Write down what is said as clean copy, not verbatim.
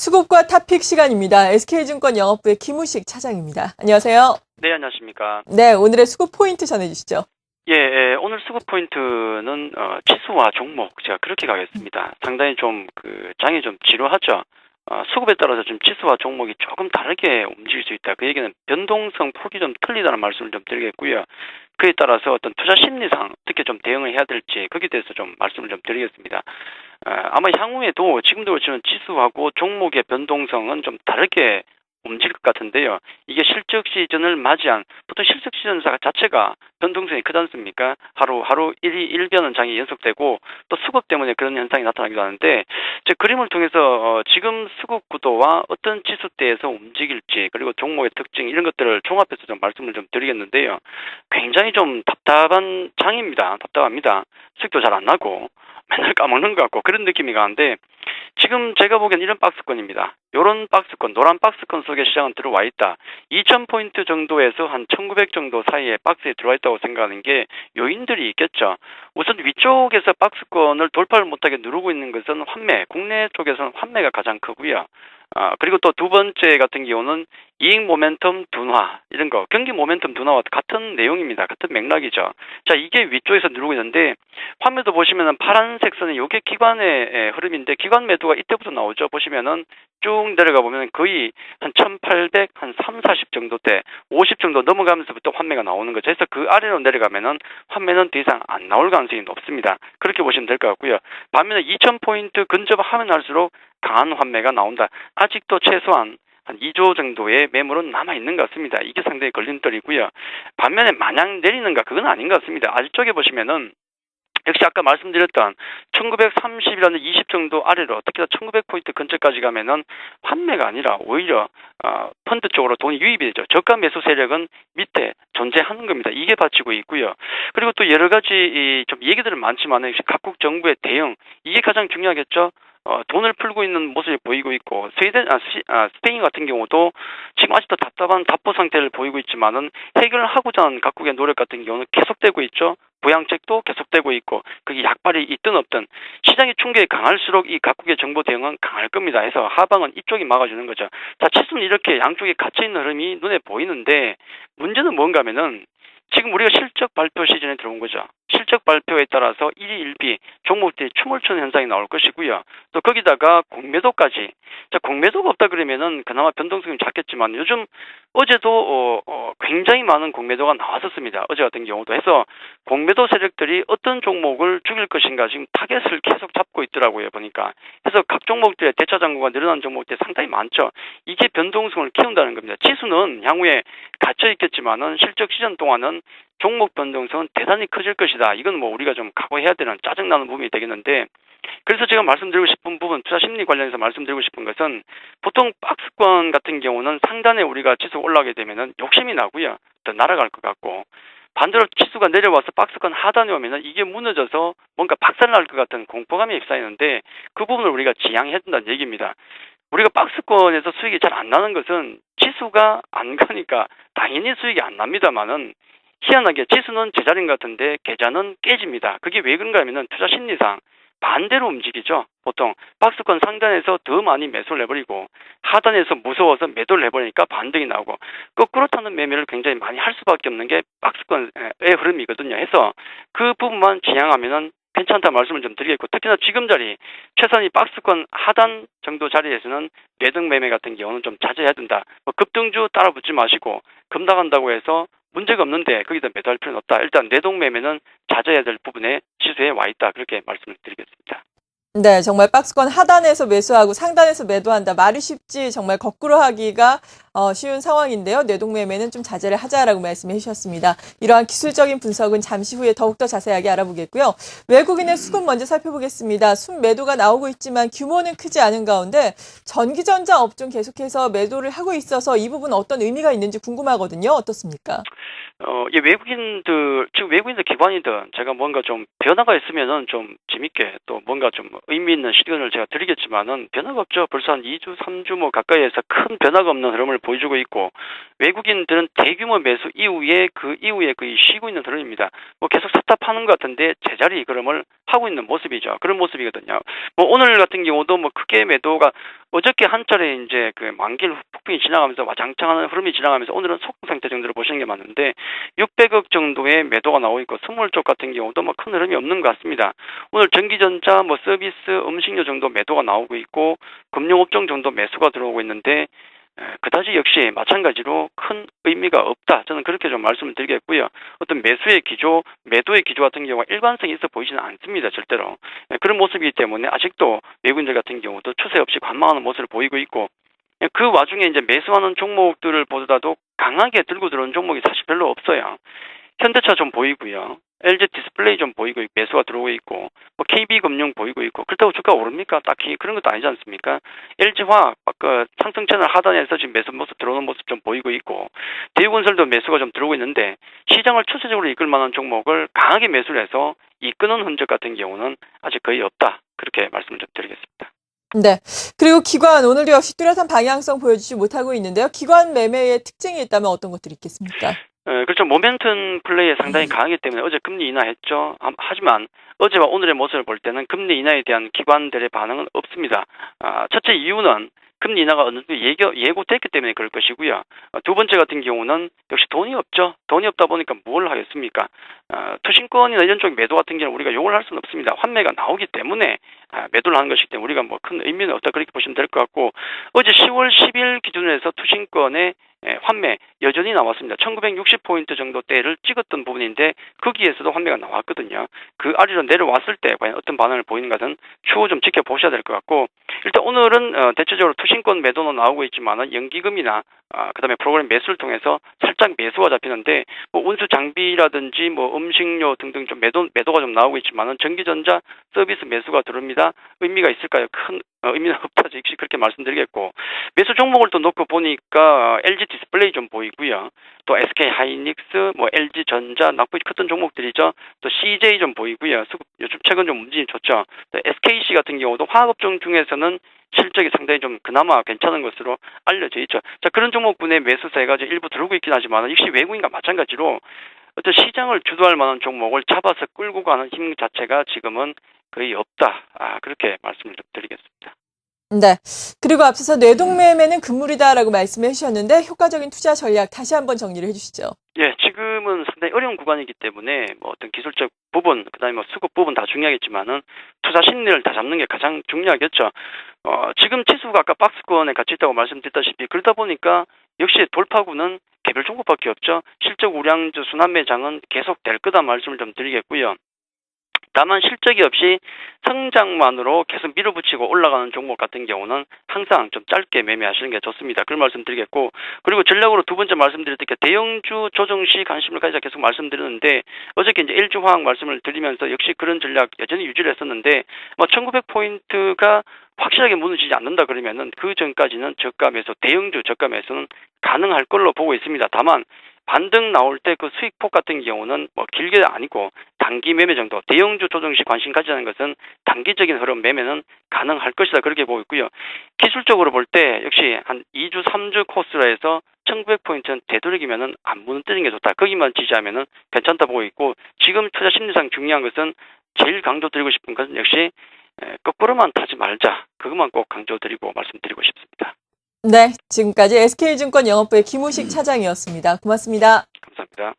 수급과 탑픽 시간입니다. SK증권 영업부의 김우식 차장입니다. 안녕하세요. 네, 안녕하십니까. 네, 오늘의 수급 포인트 전해주시죠. 예, 오늘 수급 포인트는 지수와 종목 제가 그렇게 가겠습니다. 상당히 좀 장이 좀 지루하죠. 수급에 따라서 좀 지수와 종목이 조금 다르게 움직일 수 있다. 그 얘기는 변동성 폭이 좀 틀리다는 말씀을 좀 드리겠고요. 그에 따라서 어떤 투자 심리상 어떻게 좀 대응을 해야 될지 거기에 대해서 좀 말씀을 좀 드리겠습니다. 아마 향후에도 지금도 그렇지만 지수하고 종목의 변동성은 좀 다르게 움직일 것 같은데요. 이게 실적 시즌을 맞이한 보통 실적 시즌 자체가 변동성이 크지 않습니까? 하루 일변은 장이 연속되고 또 수급 때문에 그런 현상이 나타나기도 하는데 제 그림을 통해서 지금 수급 구도와 어떤 지수대에서 움직일지 그리고 종목의 특징 이런 것들을 종합해서 좀 말씀을 좀 드리겠는데요. 굉장히 좀 답답한 장입니다. 답답합니다. 수익도 잘 안 나고 맨날 까먹는 것 같고 그런 느낌이 가는데 지금 제가 보기엔 이런 박스권입니다. 이런 박스권, 노란 박스권 속에 시장은 들어와 있다. 2000포인트 정도에서 한 1900 정도 사이에 박스에 들어와 있다고 생각하는 게 요인들이 있겠죠. 우선 위쪽에서 박스권을 돌파를 못하게 누르고 있는 것은 환매, 국내 쪽에서는 환매가 가장 크고요. 그리고 또 두 번째 같은 경우는 이익 모멘텀 둔화 이런 거 경기 모멘텀 둔화와 같은 내용입니다. 같은 맥락이죠. 자, 이게 위쪽에서 누르고 있는데 환매도 보시면은 파란색 선이 이게 기관의 흐름인데 기관 매도가 이때부터 나오죠. 보시면은 쭉 내려가 보면 거의 한 1800, 한 3, 40 정도 대 50 정도 넘어가면서부터 환매가 나오는 거죠. 그래서 그 아래로 내려가면은 환매는 더 이상 안 나올 가능성이 높습니다. 그렇게 보시면 될 것 같고요. 반면에 2000포인트 근접하면 할수록 강한 환매가 나온다. 아직도 최소한 한 2조 정도의 매물은 남아있는 것 같습니다. 이게 상당히 걸림돌이고요. 반면에 마냥 내리는가 그건 아닌 것 같습니다. 아래쪽에 보시면은 역시 아까 말씀드렸던 1930이라는 20 정도 아래로 특히나 1900포인트 근처까지 가면은 환매가 아니라 오히려 펀드 쪽으로 돈이 유입이 되죠. 저가 매수 세력은 밑에 존재하는 겁니다. 이게 받치고 있고요. 그리고 또 여러 가지 좀 얘기들은 많지만 역시 각국 정부의 대응 이게 가장 중요하겠죠. 돈을 풀고 있는 모습이 보이고 있고 스페인 같은 경우도 지금 아직도 답답한 답보 상태를 보이고 있지만은 해결을 하고자 하는 각국의 노력 같은 경우는 계속되고 있죠. 부양책도 계속되고 있고 그게 약발이 있든 없든 시장의 충격이 강할수록 이 각국의 정보 대응은 강할 겁니다. 해서 하방은 이쪽이 막아주는 거죠. 자, 지수는 이렇게 양쪽에 갇혀있는 흐름이 눈에 보이는데 문제는 뭔가 하면은 지금 우리가 실적 발표 시즌에 들어온 거죠. 실적 발표에 따라서 1위 1비 종목들이 춤을 추는 현상이 나올 것이고요. 또 거기다가 공매도까지. 자, 공매도가 없다 그러면은 그나마 변동성이 작겠지만 요즘 어제도 굉장히 많은 공매도가 나왔었습니다. 어제 같은 경우도 해서 공매도 세력들이 어떤 종목을 죽일 것인가 지금 타겟을 계속 잡고 있더라고요. 보니까. 그래서 각 종목들의 대차 잔고가 늘어난 종목들이 상당히 많죠. 이게 변동성을 키운다는 겁니다. 지수는 향후에 갇혀 있겠지만은 실적 시즌 동안은 종목 변동성은 대단히 커질 것이다. 이건 뭐 우리가 좀 각오해야 되는 짜증나는 부분이 되겠는데 그래서 제가 말씀드리고 싶은 부분 투자 심리 관련해서 말씀드리고 싶은 것은 보통 박스권 같은 경우는 상단에 우리가 지수 올라가게 되면은 욕심이 나고요. 더 날아갈 것 같고 반대로 지수가 내려와서 박스권 하단에 오면은 이게 무너져서 뭔가 박살날 것 같은 공포감이 휩싸이는데 그 부분을 우리가 지양해야 된다는 얘기입니다. 우리가 박스권에서 수익이 잘 안 나는 것은 지수가 안 가니까 당연히 수익이 안 납니다만은 희한하게 지수는 제자리인 것 같은데 계좌는 깨집니다. 그게 왜 그런가 하면은 투자 심리상 반대로 움직이죠. 보통 박스권 상단에서 더 많이 매수를 해버리고 하단에서 무서워서 매도를 해버리니까 반등이 나오고 거꾸로 타는 매매를 굉장히 많이 할 수밖에 없는 게 박스권의 흐름이거든요. 해서 그 부분만 지향하면은 괜찮다 말씀을 좀 드리겠고 특히나 지금 자리 최선이 박스권 하단 정도 자리에서는 매등 매매 같은 경우는 좀 자제해야 된다. 급등주 따라 붙지 마시고 급락한다고 해서 문제가 없는데 거기다 매도할 필요는 없다. 일단 내동 매매는 자제해야 될 부분에 지수에 와 있다. 그렇게 말씀을 드리겠습니다. 네, 정말 박스권 하단에서 매수하고 상단에서 매도한다. 말이 쉽지 정말 거꾸로 하기가 쉬운 상황인데요. 뇌동매매는 좀 자제를 하자라고 말씀해 주셨습니다. 이러한 기술적인 분석은 잠시 후에 더욱더 자세하게 알아보겠고요. 외국인의 수급 먼저 살펴보겠습니다. 순매도가 나오고 있지만 규모는 크지 않은 가운데 전기전자 업종 계속해서 매도를 하고 있어서 이 부분 어떤 의미가 있는지 궁금하거든요. 어떻습니까? 지금 외국인들 기관이든 제가 뭔가 좀 변화가 있으면은 좀 재밌게 또 뭔가 좀 의미 있는 시간을 제가 드리겠지만은 변화가 없죠. 벌써 한 2주, 3주 뭐 가까이에서 큰 변화가 없는 흐름을 보여주고 있고 외국인들은 대규모 매수 이후에 거의 쉬고 있는 흐름입니다. 뭐 계속 탑탑하는 것 같은데 제자리 흐름을 하고 있는 모습이죠. 그런 모습이거든요. 뭐 오늘 같은 경우도 뭐 크게 매도가 어저께 한 차례 이제 그 만길 폭풍이 지나가면서 와장창하는 흐름이 지나가면서 오늘은 속국 상태 정도로 보시는 게 맞는데 600억 정도의 매도가 나오고 있고 선물 쪽 같은 경우도 뭐 큰 흐름이 없는 것 같습니다. 오늘 전기전자, 뭐 서비스, 음식료 정도 매도가 나오고 있고 금융업종 정도 매수가 들어오고 있는데 그다지 역시 마찬가지로 큰 의미가 없다. 저는 그렇게 좀 말씀을 드리겠고요. 어떤 매수의 기조, 매도의 기조 같은 경우가 일관성이 있어 보이지는 않습니다. 절대로. 그런 모습이기 때문에 아직도 외국인들 같은 경우도 추세 없이 관망하는 모습을 보이고 있고 그 와중에 이제 매수하는 종목들을 보더라도 강하게 들고 들어오는 종목이 사실 별로 없어요. 현대차 좀 보이고요. LG 디스플레이 좀 보이고 매수가 들어오고 있고 뭐 KB금융 보이고 있고 그렇다고 주가가 오릅니까? 딱히 그런 것도 아니지 않습니까? LG화학 아까 상승 채널 하단에서 지금 매수 모습 들어오는 모습 좀 보이고 있고 대우건설도 매수가 좀 들어오고 있는데 시장을 추세적으로 이끌 만한 종목을 강하게 매수를 해서 이끄는 흔적 같은 경우는 아직 거의 없다. 그렇게 말씀을 좀 드리겠습니다. 네. 그리고 기관 오늘도 역시 뚜렷한 방향성 보여주지 못하고 있는데요. 기관 매매의 특징이 있다면 어떤 것들이 있겠습니까? 그렇죠. 모멘텀 플레이에 상당히 강하기 때문에 어제 금리 인하했죠. 하지만 어제와 오늘의 모습을 볼 때는 금리 인하에 대한 기관들의 반응은 없습니다. 첫째 이유는 금리 인하가 어느 정도 예고됐기 때문에 그럴 것이고요. 두 번째 같은 경우는 역시 돈이 없죠. 돈이 없다 보니까 뭘 하겠습니까? 투신권이나 이런 쪽 매도 같은 경우는 우리가 요구를 할 수는 없습니다. 환매가 나오기 때문에 매도를 하는 것이기 때문에 우리가 뭐 큰 의미는 없다 그렇게 보시면 될 것 같고 어제 10월 10일 기준으로 해서 투신권의 환매 여전히 나왔습니다. 1960포인트 정도 대를 찍었던 부분인데 거기에서도 환매가 나왔거든요. 그 아래로 내려왔을 때 과연 어떤 반응을 보이는가는 추후 좀 지켜보셔야 될 것 같고 일단 오늘은 대체적으로 투신권 매도는 나오고 있지만 연기금이나 그다음에 프로그램 매수를 통해서 살짝 매수가 잡히는데 뭐 운수 장비라든지 뭐 음식료 등등 좀 매도가 좀 나오고 있지만은 전기전자 서비스 매수가 들어옵니다. 의미가 있을까요? 큰 의미는 없다. 역시 그렇게 말씀드리겠고 매수 종목을 또 놓고 보니까 LG 디스플레이 좀 보이고요. 또 SK 하이닉스, 뭐 LG 전자, 낙폭이 컸던 종목들이죠. 또 CJ 좀 보이고요. 요즘 최근 좀 움직임이 좋죠. 또 SKC 같은 경우도 화학업종 중에서는 실적이 상당히 좀 그나마 괜찮은 것으로 알려져 있죠. 자, 그런 종목군의 매수세가 일부 들어오고 있긴 하지만 역시 외국인과 마찬가지로 어떤 시장을 주도할 만한 종목을 잡아서 끌고 가는 힘 자체가 지금은 거의 없다. 그렇게 말씀을 좀 드리겠습니다. 네. 그리고 앞서서 뇌동매매는 금물이다라고 말씀해 주셨는데 효과적인 투자 전략 다시 한번 정리를 해주시죠. 예, 지금은 상당히 어려운 구간이기 때문에 뭐 어떤 기술적 부분, 그다음에 뭐 수급 부분 다 중요하겠지만은 투자 심리를 다 잡는 게 가장 중요하겠죠. 지금 지수가 아까 박스권에 같이 있다고 말씀드렸다시피 그러다 보니까 역시 돌파구는 개별 종목밖에 없죠. 실적 우량주 순환매장은 계속 될 거다 말씀을 좀 드리겠고요. 다만 실적이 없이 성장만으로 계속 밀어붙이고 올라가는 종목 같은 경우는 항상 좀 짧게 매매하시는 게 좋습니다. 그런 말씀 드리겠고 그리고 전략으로 두 번째 말씀드렸던 게 대형주 조정 시 관심을 가지자 계속 말씀드렸는데 어저께 이제 LG화학 말씀을 드리면서 역시 그런 전략 여전히 유지를 했었는데 1900포인트가 확실하게 무너지지 않는다 그러면은 그 전까지는 저가 매수 대형주 저가 매수는 가능할 걸로 보고 있습니다. 다만 반등 나올 때 그 수익폭 같은 경우는 뭐 길게 아니고 단기 매매 정도 대형주 조정 시 관심 가지는 것은 단기적인 흐름 매매는 가능할 것이다 그렇게 보고 있고요. 기술적으로 볼 때 역시 한 2주 3주 코스로 해서 1900포인트는 되도록이면은 안 무너뜨리는 게 좋다. 거기만 지지하면은 괜찮다 보고 있고 지금 투자 심리상 중요한 것은 제일 강조드리고 싶은 것은 역시 거꾸로만 타지 말자. 그것만 꼭 강조드리고 말씀드리고 싶습니다. 네. 지금까지 SK증권 영업부의 김우식 차장이었습니다. 고맙습니다. 감사합니다.